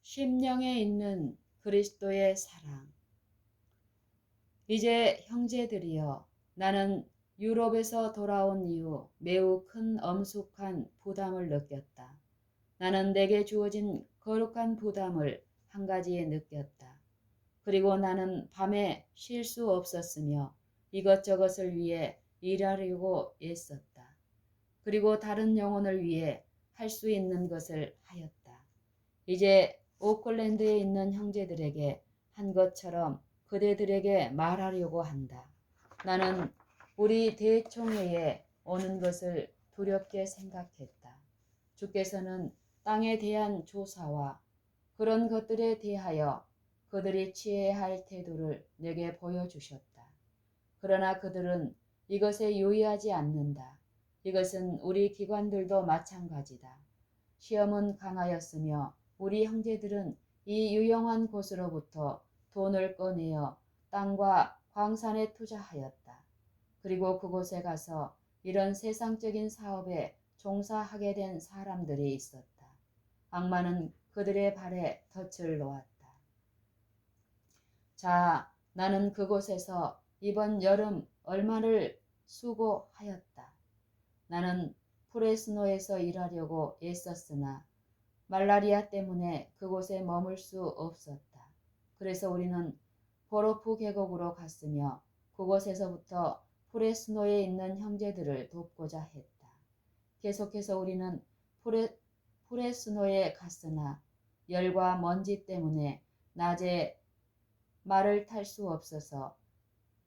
심령에 있는 그리스도의 사랑. 이제 형제들이여, 나는 유럽에서 돌아온 이후 매우 큰 엄숙한 부담을 느꼈다. 나는 내게 주어진 거룩한 부담을 한 가지에 느꼈다. 그리고 나는 밤에 쉴 수 없었으며 이것저것을 위해 일하려고 애썼다. 그리고 다른 영혼을 위해 할 수 있는 것을 하였다. 이제 오클랜드에 있는 형제들에게 한 것처럼 그대들에게 말하려고 한다. 나는 우리 대총회에 오는 것을 두렵게 생각했다. 주께서는 땅에 대한 조사와 그런 것들에 대하여 그들이 취해야 할 태도를 내게 보여주셨다. 그러나 그들은 이것에 유의하지 않는다. 이것은 우리 기관들도 마찬가지다. 시험은 강하였으며 우리 형제들은 이 유용한 곳으로부터 돈을 꺼내어 땅과 광산에 투자하였다. 그리고 그곳에 가서 이런 세상적인 사업에 종사하게 된 사람들이 있었다. 악마는 그들의 발에 덫을 놓았다. 자, 나는 그곳에서 이번 여름 얼마를 수고하였다. 나는 프레스노에서 일하려고 애썼으나 말라리아 때문에 그곳에 머물 수 없었다. 그래서 우리는 보로프 계곡으로 갔으며 그곳에서부터 프레스노에 있는 형제들을 돕고자 했다. 계속해서 우리는 프레스노에 갔으나 열과 먼지 때문에 낮에 말을 탈 수 없어서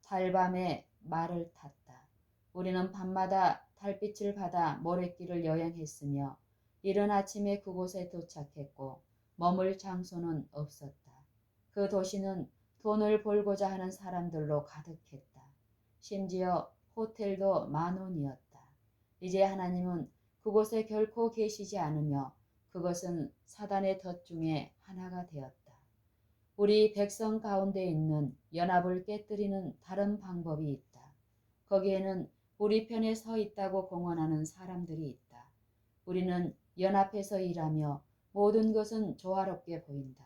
달밤에 말을 탔다. 우리는 밤마다 달빛을 받아 모래길을 여행했으며 이른 아침에 그곳에 도착했고 머물 장소는 없었다. 그 도시는 돈을 벌고자 하는 사람들로 가득했다. 심지어 호텔도 만원이었다. 이제 하나님은 그곳에 결코 계시지 않으며 그것은 사단의 덫 중에 하나가 되었다. 우리 백성 가운데 있는 연합을 깨뜨리는 다른 방법이 있다. 거기에는 우리 편에 서 있다고 공언하는 사람들이 있다. 우리는 연합해서 일하며 모든 것은 조화롭게 보인다.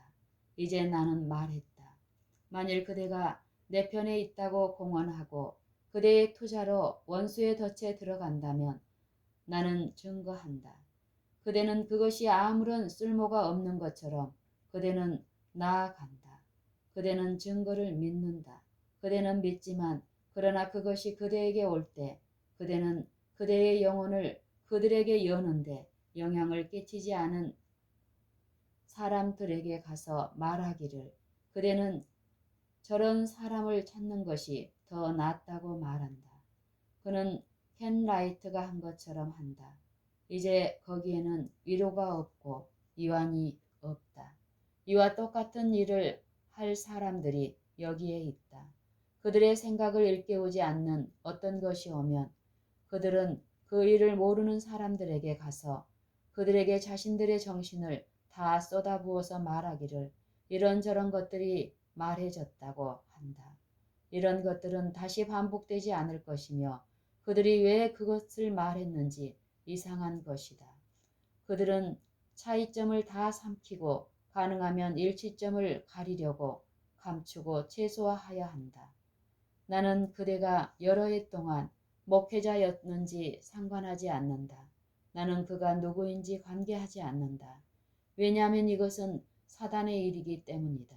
이제 나는 말했다. 만일 그대가 내 편에 있다고 공언하고 그대의 투자로 원수의 덫에 들어간다면 나는 증거한다. 그대는 그것이 아무런 쓸모가 없는 것처럼 그대는 나아간다. 그대는 증거를 믿는다. 그대는 믿지만 그러나 그것이 그대에게 올 때 그대는 그대의 영혼을 그들에게 여는데 영향을 끼치지 않은 사람들에게 가서 말하기를 그대는 저런 사람을 찾는 것이 더 낫다고 말한다. 그는 켄 라이트가 한 것처럼 한다. 이제 거기에는 위로가 없고 이완이 없다. 이와 똑같은 일을 할 사람들이 여기에 있다. 그들의 생각을 일깨우지 않는 어떤 것이 오면 그들은 그 일을 모르는 사람들에게 가서 그들에게 자신들의 정신을 다 쏟아부어서 말하기를 이런저런 것들이 말해졌다고 한다. 이런 것들은 다시 반복되지 않을 것이며 그들이 왜 그것을 말했는지 이상한 것이다. 그들은 차이점을 다 삼키고 가능하면 일치점을 가리려고 감추고 최소화하여 한다. 나는 그대가 여러 해 동안 목회자였는지 상관하지 않는다. 나는 그가 누구인지 관계하지 않는다. 왜냐하면 이것은 사단의 일이기 때문이다.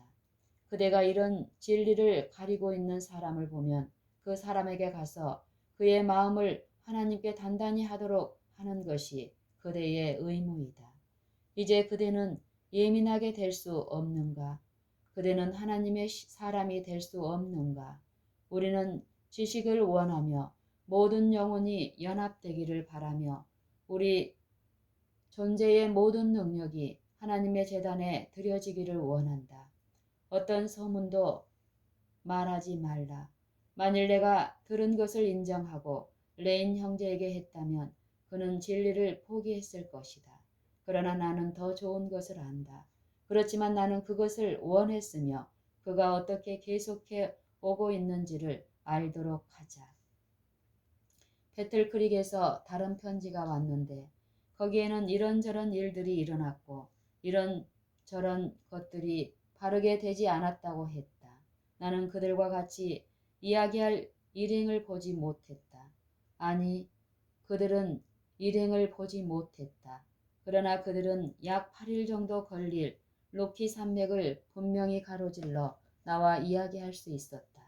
그대가 이런 진리를 가리고 있는 사람을 보면 그 사람에게 가서 그의 마음을 하나님께 단단히 하도록 하는 것이 그대의 의무이다. 이제 그대는 예민하게 될 수 없는가? 그대는 하나님의 사람이 될 수 없는가? 우리는 지식을 원하며 모든 영혼이 연합되기를 바라며 우리 존재의 모든 능력이 하나님의 재단에 드려지기를 원한다. 어떤 소문도 말하지 말라. 만일 내가 들은 것을 인정하고 레인 형제에게 했다면 그는 진리를 포기했을 것이다. 그러나 나는 더 좋은 것을 안다. 그렇지만 나는 그것을 원했으며 그가 어떻게 계속해 오고 있는지를 알도록 하자. 배틀크릭에서 다른 편지가 왔는데 거기에는 이런저런 일들이 일어났고 이런 저런 것들이 바르게 되지 않았다고 했다. 나는 그들과 같이 이야기할 일행을 보지 못했다. 아니, 그들은 일행을 보지 못했다. 그러나 그들은 약 8일 정도 걸릴 로키 산맥을 분명히 가로질러 나와 이야기할 수 있었다.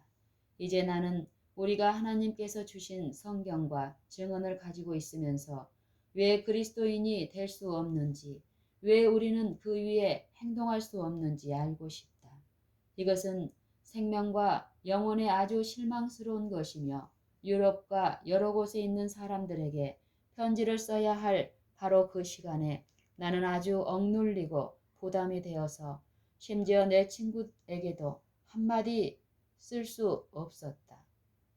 이제 나는 우리가 하나님께서 주신 성경과 증언을 가지고 있으면서 왜 그리스도인이 될 수 없는지, 왜 우리는 그 위에 행동할 수 없는지 알고 싶다. 이것은 생명과 영혼에 아주 실망스러운 것이며 유럽과 여러 곳에 있는 사람들에게 편지를 써야 할 바로 그 시간에 나는 아주 억눌리고 부담이 되어서 심지어 내 친구에게도 한마디 쓸 수 없었다.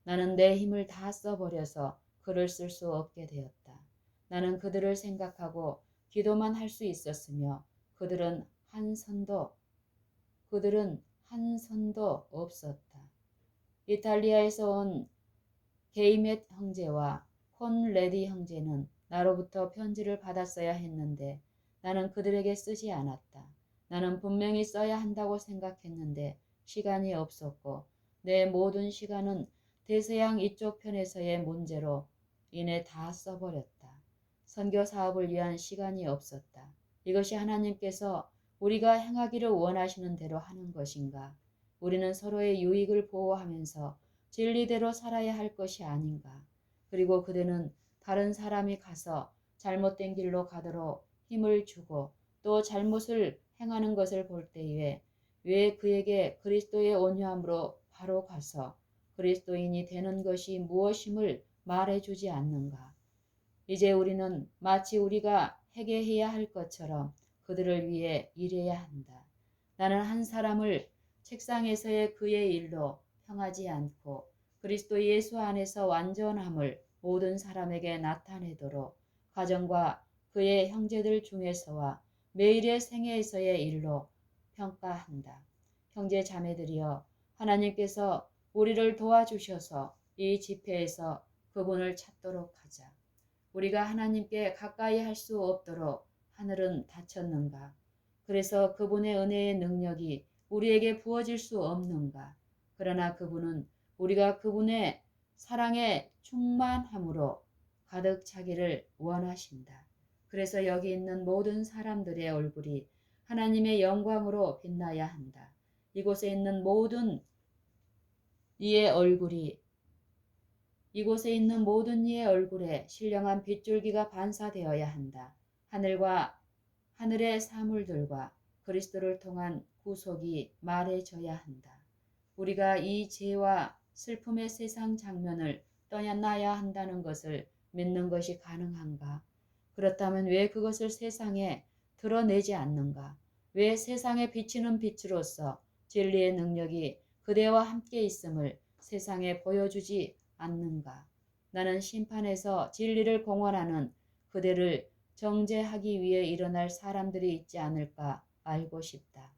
나는 내 힘을 다 써버려서 글을 쓸 수 없게 되었다. 나는 그들을 생각하고 기도만 할 수 있었으며 그들은 한 선도 없었다. 이탈리아에서 온 게이멧 형제와 콘레디 형제는 나로부터 편지를 받았어야 했는데 나는 그들에게 쓰지 않았다. 나는 분명히 써야 한다고 생각했는데 시간이 없었고 내 모든 시간은 대서양 이쪽 편에서의 문제로 인해 다 써버렸다. 선교 사업을 위한 시간이 없었다. 이것이 하나님께서 우리가 행하기를 원하시는 대로 하는 것인가? 우리는 서로의 유익을 보호하면서 진리대로 살아야 할 것이 아닌가? 그리고 그대는 다른 사람이 가서 잘못된 길로 가도록 힘을 주고 또 잘못을 행하는 것을 볼 때에 왜 그에게 그리스도의 온유함으로 바로 가서 그리스도인이 되는 것이 무엇임을 말해주지 않는가? 이제 우리는 마치 우리가 회개해야 할 것처럼 그들을 위해 일해야 한다. 나는 한 사람을 책상에서의 그의 일로 평하지 않고 그리스도 예수 안에서 완전함을 모든 사람에게 나타내도록 가정과 그의 형제들 중에서와 매일의 생애에서의 일로 평가한다. 형제 자매들이여, 하나님께서 우리를 도와주셔서 이 집회에서 그분을 찾도록 하자. 우리가 하나님께 가까이 할 수 없도록 하늘은 닫혔는가? 그래서 그분의 은혜의 능력이 우리에게 부어질 수 없는가? 그러나 그분은 우리가 그분의 사랑에 충만함으로 가득 차기를 원하신다. 그래서 여기 있는 모든 사람들의 얼굴이 하나님의 영광으로 빛나야 한다. 이곳에 있는 모든 이의 얼굴이 이곳에 있는 모든 이의 얼굴에 신령한 빗줄기가 반사되어야 한다. 하늘과 하늘의 사물들과 그리스도를 통한 구속이 말해져야 한다. 우리가 이 죄와 슬픔의 세상 장면을 떠나야 한다는 것을 믿는 것이 가능한가? 그렇다면 왜 그것을 세상에 드러내지 않는가? 왜 세상에 비치는 빛으로서 진리의 능력이 그대와 함께 있음을 세상에 보여주지 않는가? 나는 심판에서 진리를 공언하는 그대를 정죄하기 위해 일어날 사람들이 있지 않을까 알고 싶다.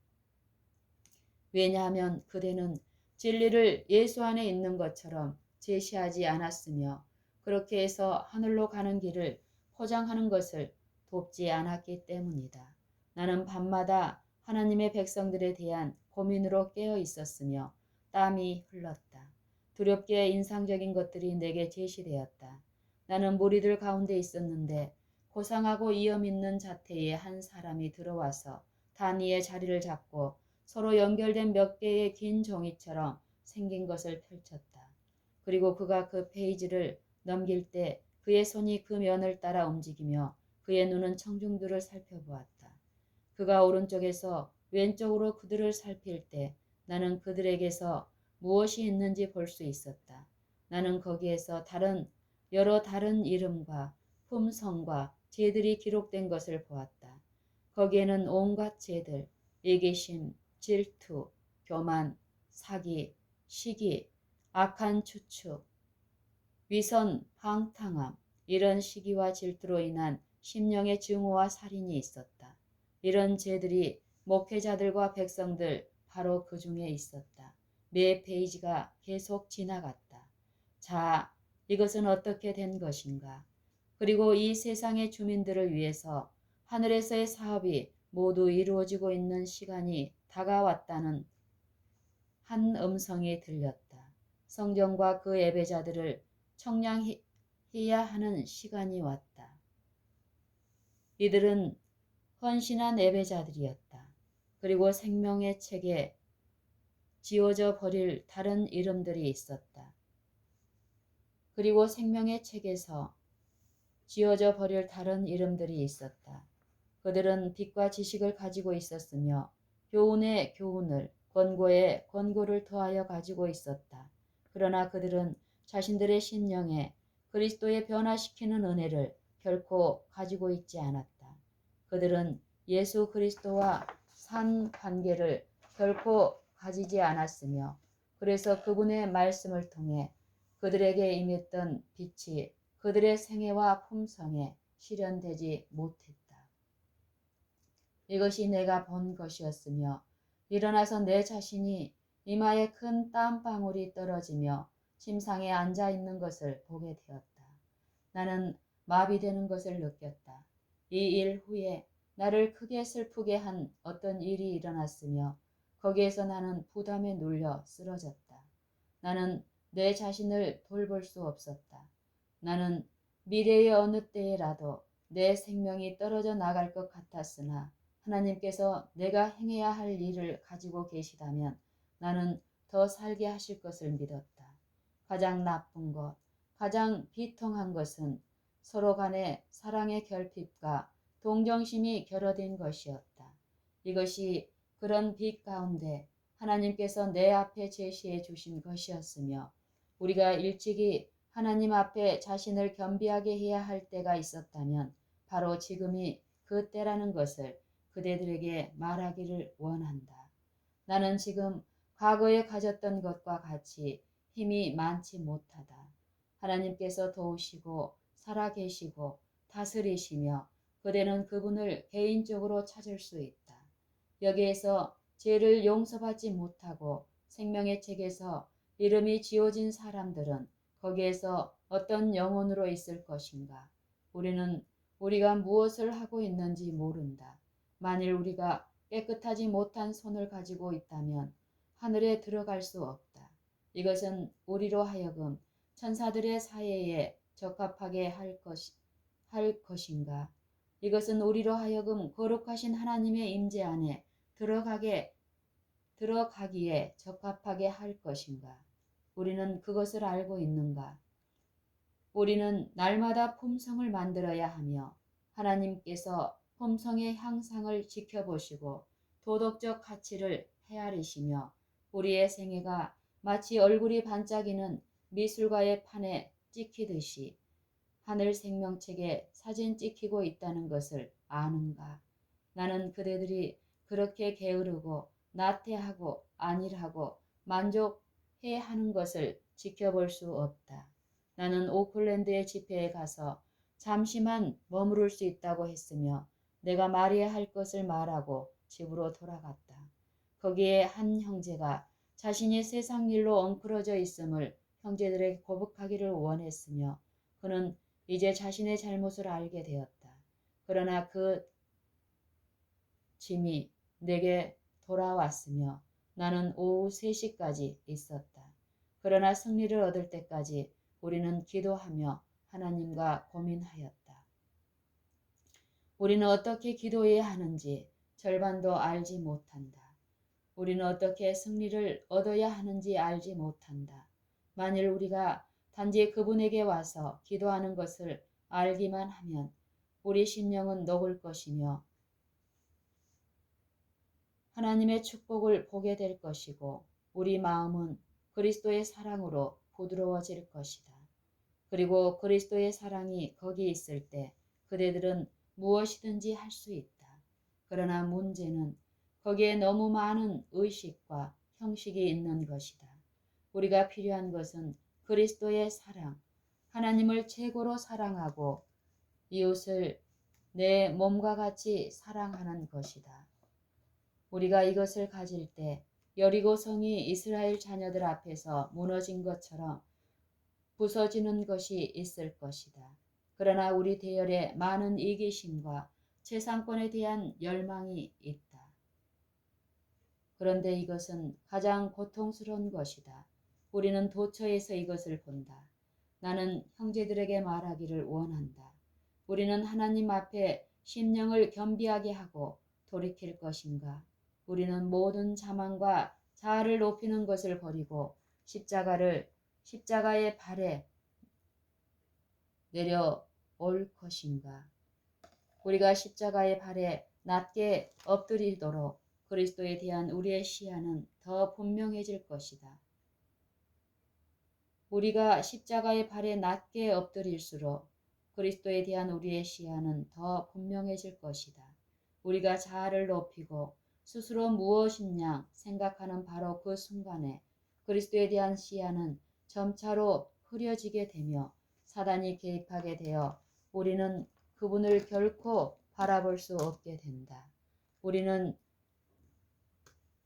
왜냐하면 그대는 진리를 예수 안에 있는 것처럼 제시하지 않았으며 그렇게 해서 하늘로 가는 길을 포장하는 것을 돕지 않았기 때문이다. 나는 밤마다 하나님의 백성들에 대한 고민으로 깨어 있었으며 땀이 흘렀다. 두렵게 인상적인 것들이 내게 제시되었다. 나는 무리들 가운데 있었는데 고상하고 위험 있는 자태의 한 사람이 들어와서 단위의 자리를 잡고 서로 연결된 몇 개의 긴 종이처럼 생긴 것을 펼쳤다. 그리고 그가 그 페이지를 넘길 때 그의 손이 그 면을 따라 움직이며 그의 눈은 청중들을 살펴보았다. 그가 오른쪽에서 왼쪽으로 그들을 살필 때 나는 그들에게서 무엇이 있는지 볼 수 있었다. 나는 거기에서 여러 다른 이름과 품성과 죄들이 기록된 것을 보았다. 거기에는 온갖 죄들, 이기심, 질투, 교만, 사기, 시기, 악한 추측, 위선, 방탕함, 이런 시기와 질투로 인한 심령의 증오와 살인이 있었다. 이런 죄들이 목회자들과 백성들 바로 그 중에 있었다. 매 페이지가 계속 지나갔다. 자, 이것은 어떻게 된 것인가? 그리고 이 세상의 주민들을 위해서 하늘에서의 사업이 모두 이루어지고 있는 시간이 다가왔다는 한 음성이 들렸다. 성전과 그 예배자들을 청량해야 하는 시간이 왔다. 이들은 헌신한 예배자들이었다. 그리고 생명의 책에 지워져 버릴 다른 이름들이 있었다. 그리고 생명의 책에서 지워져 버릴 다른 이름들이 있었다. 그들은 빛과 지식을 가지고 있었으며 교훈에 교훈을, 권고에 권고를 더하여 가지고 있었다. 그러나 그들은 자신들의 심령에 그리스도의 변화시키는 은혜를 결코 가지고 있지 않았다. 그들은 예수 그리스도와 산 관계를 결코 가지지 않았으며 그래서 그분의 말씀을 통해 그들에게 임했던 빛이 그들의 생애와 품성에 실현되지 못했다. 이것이 내가 본 것이었으며 일어나서 내 자신이 이마에 큰 땀방울이 떨어지며 침상에 앉아 있는 것을 보게 되었다. 나는 마비되는 것을 느꼈다. 이 일 후에 나를 크게 슬프게 한 어떤 일이 일어났으며 거기에서 나는 부담에 눌려 쓰러졌다. 나는 내 자신을 돌볼 수 없었다. 나는 미래의 어느 때라도 내 생명이 떨어져 나갈 것 같았으나 하나님께서 내가 행해야 할 일을 가지고 계시다면 나는 더 살게 하실 것을 믿었다. 가장 나쁜 것, 가장 비통한 것은 서로 간의 사랑의 결핍과 동정심이 결여된 것이었다. 이것이 그런 빛 가운데 하나님께서 내 앞에 제시해 주신 것이었으며 우리가 일찍이 하나님 앞에 자신을 겸비하게 해야 할 때가 있었다면 바로 지금이 그 때라는 것을 그대들에게 말하기를 원한다. 나는 지금 과거에 가졌던 것과 같이 힘이 많지 못하다. 하나님께서 도우시고 살아계시고 다스리시며 그대는 그분을 개인적으로 찾을 수 있다. 여기에서 죄를 용서받지 못하고 생명의 책에서 이름이 지워진 사람들은 거기에서 어떤 영혼으로 있을 것인가? 우리는 우리가 무엇을 하고 있는지 모른다. 만일 우리가 깨끗하지 못한 손을 가지고 있다면 하늘에 들어갈 수 없다. 이것은 우리로 하여금 천사들의 사회에 적합하게 할 것인가? 이것은 우리로 하여금 거룩하신 하나님의 임재 안에 들어가기에 적합하게 할 것인가? 우리는 그것을 알고 있는가? 우리는 날마다 품성을 만들어야 하며 하나님께서 품성의 향상을 지켜보시고 도덕적 가치를 헤아리시며 우리의 생애가 마치 얼굴이 반짝이는 미술가의 판에 찍히듯이 하늘 생명책에 사진 찍히고 있다는 것을 아는가? 나는 그대들이 그렇게 게으르고 나태하고 안일하고 만족해 하는 것을 지켜볼 수 없다. 나는 오클랜드의 집회에 가서 잠시만 머무를 수 있다고 했으며 내가 말해야 할 것을 말하고 집으로 돌아갔다. 거기에 한 형제가 자신이 세상 일로 엉클어져 있음을 형제들에게 고백하기를 원했으며 그는 이제 자신의 잘못을 알게 되었다. 그러나 그 짐이 내게 돌아왔으며 나는 오후 3시까지 있었다. 그러나 승리를 얻을 때까지 우리는 기도하며 하나님과 고민하였다. 우리는 어떻게 기도해야 하는지 절반도 알지 못한다. 우리는 어떻게 승리를 얻어야 하는지 알지 못한다. 만일 우리가 단지 그분에게 와서 기도하는 것을 알기만 하면 우리 심령은 녹을 것이며 하나님의 축복을 보게 될 것이고 우리 마음은 그리스도의 사랑으로 부드러워질 것이다. 그리고 그리스도의 사랑이 거기 있을 때 그대들은 무엇이든지 할 수 있다. 그러나 문제는 거기에 너무 많은 의식과 형식이 있는 것이다. 우리가 필요한 것은 그리스도의 사랑, 하나님을 최고로 사랑하고 이웃을 내 몸과 같이 사랑하는 것이다. 우리가 이것을 가질 때 여리고성이 이스라엘 자녀들 앞에서 무너진 것처럼 부서지는 것이 있을 것이다. 그러나 우리 대열에 많은 이기심과 재산권에 대한 열망이 있다. 그런데 이것은 가장 고통스러운 것이다. 우리는 도처에서 이것을 본다. 나는 형제들에게 말하기를 원한다. 우리는 하나님 앞에 심령을 겸비하게 하고 돌이킬 것인가? 우리는 모든 자만과 자아를 높이는 것을 버리고 십자가의 발에 내려올 것인가? 우리가 십자가의 발에 낮게 엎드리도록 그리스도에 대한 우리의 시야는 더 분명해질 것이다. 우리가 십자가의 발에 낮게 엎드릴수록 그리스도에 대한 우리의 시야는 더 분명해질 것이다. 우리가 자아를 높이고 스스로 무엇이냐 생각하는 바로 그 순간에 그리스도에 대한 시야는 점차로 흐려지게 되며 사단이 개입하게 되어 우리는 그분을 결코 바라볼 수 없게 된다.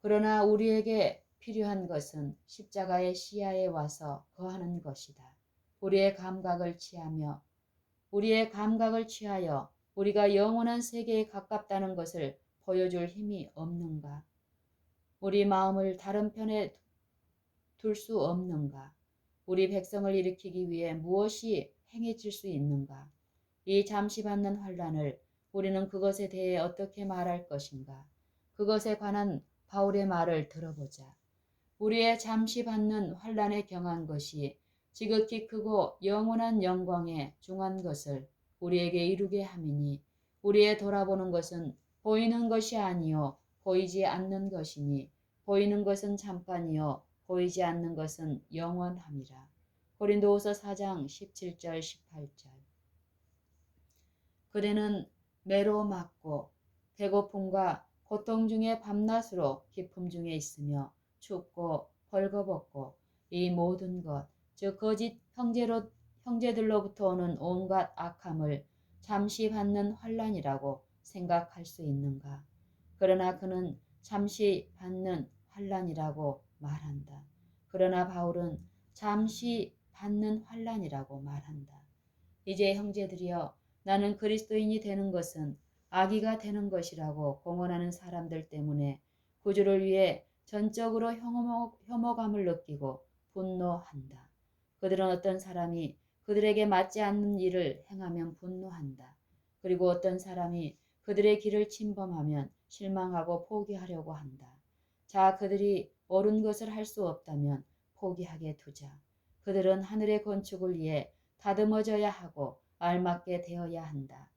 그러나 우리에게 필요한 것은 십자가의 시야에 와서 거하는 것이다. 우리의 감각을 취하여 우리가 영원한 세계에 가깝다는 것을 보여줄 힘이 없는가? 우리 마음을 다른 편에 둘 수 없는가? 우리 백성을 일으키기 위해 무엇이 행해질 수 있는가? 이 잠시 받는 환란을 우리는 그것에 대해 어떻게 말할 것인가? 그것에 관한 바울의 말을 들어보자. 우리의 잠시 받는 환란에 경한 것이 지극히 크고 영원한 영광에 중한 것을 우리에게 이루게 함이니 우리의 돌아보는 것은 보이는 것이 아니요 보이지 않는 것이니 보이는 것은 잠깐이요 보이지 않는 것은 영원함이라. 고린도후서 4장 17절 18절. 그대는 매로 맞고 배고픔과 고통 중에 밤낮으로 기품 중에 있으며 춥고 벌거벗고 이 모든 것, 즉 거짓 형제들로부터 오는 온갖 악함을 잠시 받는 환란이라고 생각할 수 있는가? 그러나 그는 잠시 받는 환란이라고 말한다. 그러나 바울은 잠시 받는 환란이라고 말한다. 이제 형제들이여, 나는 그리스도인이 되는 것은 악의가 되는 것이라고 공언하는 사람들 때문에 구주를 위해 전적으로 혐오감을 느끼고 분노한다. 그들은 어떤 사람이 그들에게 맞지 않는 일을 행하면 분노한다. 그리고 어떤 사람이 그들의 길을 침범하면 실망하고 포기하려고 한다. 자, 그들이 옳은 것을 할 수 없다면 포기하게 두자. 그들은 하늘의 건축을 위해 다듬어져야 하고 알맞게 되어야 한다.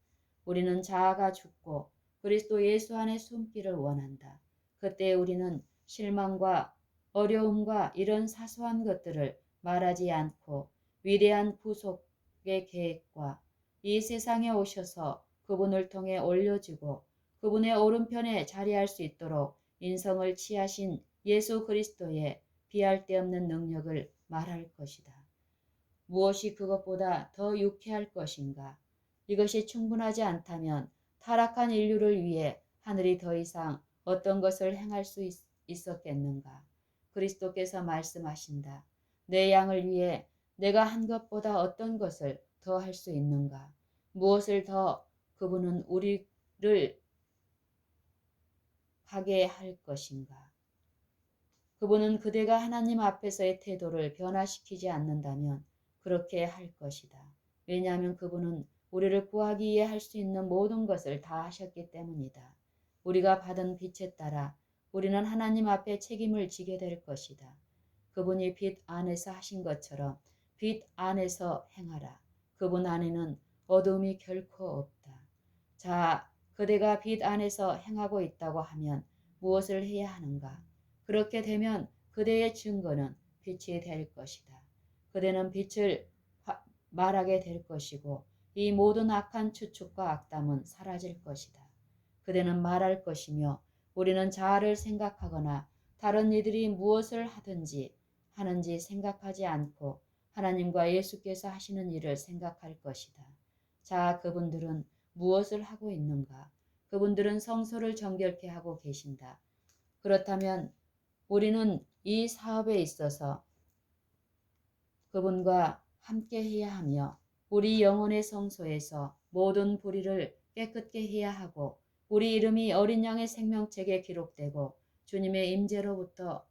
우리는 자아가 죽고 그리스도 예수 안에 숨기를 원한다. 그때 우리는 실망과 어려움과 이런 사소한 것들을 말하지 않고 위대한 구속의 계획과 이 세상에 오셔서 그분을 통해 올려주고 그분의 오른편에 자리할 수 있도록 인성을 취하신 예수 그리스도의 비할 데 없는 능력을 말할 것이다. 무엇이 그것보다 더 유쾌할 것인가? 이것이 충분하지 않다면 타락한 인류를 위해 하늘이 더 이상 어떤 것을 행할 수 있었겠는가? 그리스도께서 말씀하신다. 내 양을 위해 내가 한 것보다 어떤 것을 더 할 수 있는가? 무엇을 더 그분은 우리를 하게 할 것인가? 그분은 그대가 하나님 앞에서의 태도를 변화시키지 않는다면 그렇게 할 것이다. 왜냐하면 그분은 우리를 구하기 위해 할 수 있는 모든 것을 다 하셨기 때문이다. 우리가 받은 빛에 따라 우리는 하나님 앞에 책임을 지게 될 것이다. 그분이 빛 안에서 하신 것처럼 빛 안에서 행하라. 그분 안에는 어둠이 결코 없다. 자, 그대가 빛 안에서 행하고 있다고 하면 무엇을 해야 하는가? 그렇게 되면 그대의 증거는 빛이 될 것이다. 그대는 빛을 말하게 될 것이고 이 모든 악한 추측과 악담은 사라질 것이다. 그대는 말할 것이며 우리는 자아를 생각하거나 다른 이들이 무엇을 하는지 생각하지 않고 하나님과 예수께서 하시는 일을 생각할 것이다. 자, 그분들은 무엇을 하고 있는가? 그분들은 성소를 정결케 하고 계신다. 그렇다면 우리는 이 사업에 있어서 그분과 함께 해야 하며 우리 영혼의 성소에서 모든 불의를 깨끗게 해야 하고 우리 이름이 어린 양의 생명책에 기록되고 주님의 임재로부터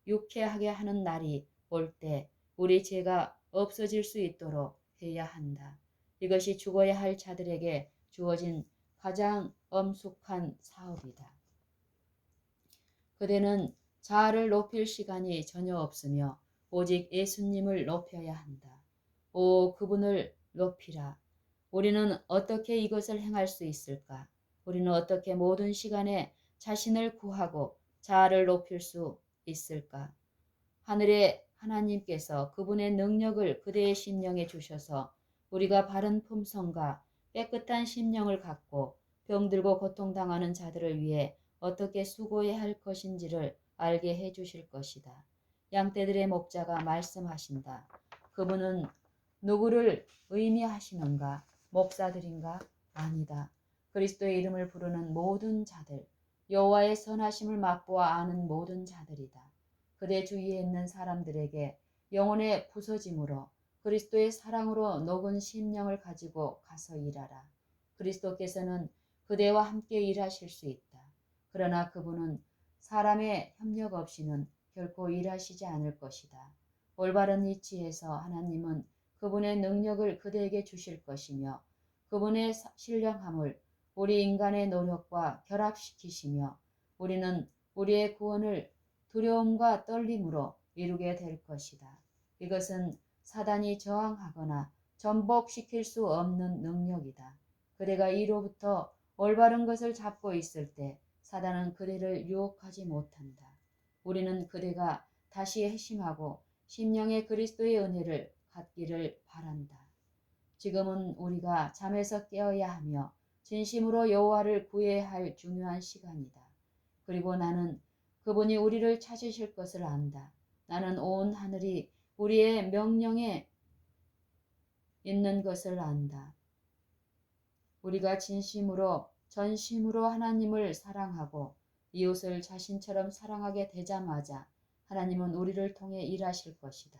유쾌하게 하는 날이 올 때 우리 죄가 없어질 수 있도록 해야 한다. 이것이 죽어야 할 자들에게 주어진 가장 엄숙한 사업이다. 그대는 자아를 높일 시간이 전혀 없으며 오직 예수님을 높여야 한다. 오, 그분을 높이라. 우리는 어떻게 이것을 행할 수 있을까? 우리는 어떻게 모든 시간에 자신을 구하고 자아를 높일 수 있을까? 하늘의 하나님께서 그분의 능력을 그대의 심령에 주셔서 우리가 바른 품성과 깨끗한 심령을 갖고 병들고 고통당하는 자들을 위해 어떻게 수고해야 할 것인지를 알게 해 주실 것이다. 양떼들의 목자가 말씀하신다. 그분은 누구를 의미하시는가? 목사들인가? 아니다. 그리스도의 이름을 부르는 모든 자들, 여호와의 선하심을 맛보아 아는 모든 자들이다. 그대 주위에 있는 사람들에게 영혼의 부서짐으로 그리스도의 사랑으로 녹은 심령을 가지고 가서 일하라. 그리스도께서는 그대와 함께 일하실 수 있다. 그러나 그분은 사람의 협력 없이는 결코 일하시지 않을 것이다. 올바른 위치에서 하나님은 그분의 능력을 그대에게 주실 것이며 그분의 신령함을 우리 인간의 노력과 결합시키시며 우리는 우리의 구원을 두려움과 떨림으로 이루게 될 것이다. 이것은 사단이 저항하거나 전복시킬 수 없는 능력이다. 그대가 이로부터 올바른 것을 잡고 있을 때 사단은 그대를 유혹하지 못한다. 우리는 그대가 다시 회심하고 심령의 그리스도의 은혜를 갖기를 바란다. 지금은 우리가 잠에서 깨어야 하며 진심으로 여호와를 구해야 할 중요한 시간이다. 그리고 나는 그분이 우리를 찾으실 것을 안다. 나는 온 하늘이 우리의 명령에 있는 것을 안다. 우리가 진심으로 전심으로 하나님을 사랑하고 이웃을 자신처럼 사랑하게 되자마자 하나님은 우리를 통해 일하실 것이다.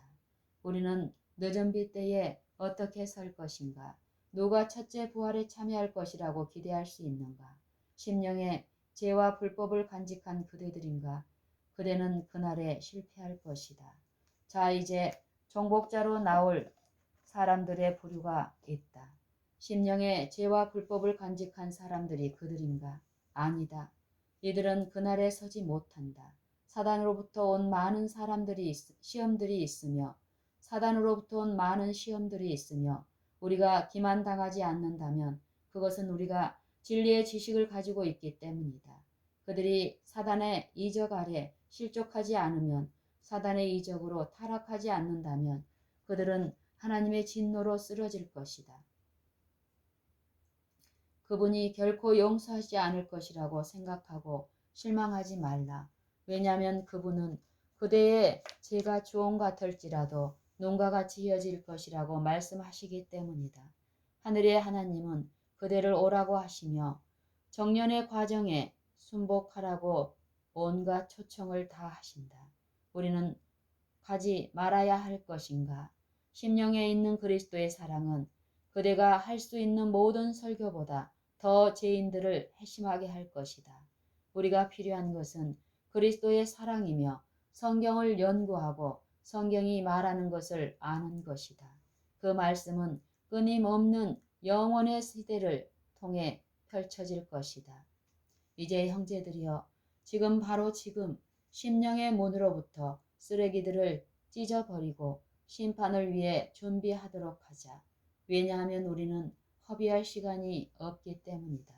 우리는 늦은 비 때에 어떻게 설 것인가? 누가 첫째 부활에 참여할 것이라고 기대할 수 있는가? 심령의 죄와 불법을 간직한 그대들인가? 그대는 그날에 실패할 것이다. 자, 이제 정복자로 나올 사람들의 부류가 있다. 심령의 죄와 불법을 간직한 사람들이 그들인가? 아니다. 이들은 그날에 서지 못한다. 사단으로부터 온 많은 시험들이 있으며 사단으로부터 온 많은 시험들이 있으며 우리가 기만당하지 않는다면 그것은 우리가 진리의 지식을 가지고 있기 때문이다. 그들이 사단의 이적 아래 실족하지 않으면 사단의 이적으로 타락하지 않는다면 그들은 하나님의 진노로 쓰러질 것이다. 그분이 결코 용서하지 않을 것이라고 생각하고 실망하지 말라. 왜냐하면 그분은 그대의 죄가 주홍 같을지라도 눈과 같이 이어질 것이라고 말씀하시기 때문이다. 하늘의 하나님은 그대를 오라고 하시며 정년의 과정에 순복하라고 온갖 초청을 다 하신다. 우리는 가지 말아야 할 것인가? 심령에 있는 그리스도의 사랑은 그대가 할 수 있는 모든 설교보다 더 죄인들을 회심하게 할 것이다. 우리가 필요한 것은 그리스도의 사랑이며 성경을 연구하고 성경이 말하는 것을 아는 것이다. 그 말씀은 끊임없는 영원의 시대를 통해 펼쳐질 것이다. 이제 형제들이여, 지금 바로 지금 심령의 문으로부터 쓰레기들을 찢어버리고 심판을 위해 준비하도록 하자. 왜냐하면 우리는 허비할 시간이 없기 때문이다.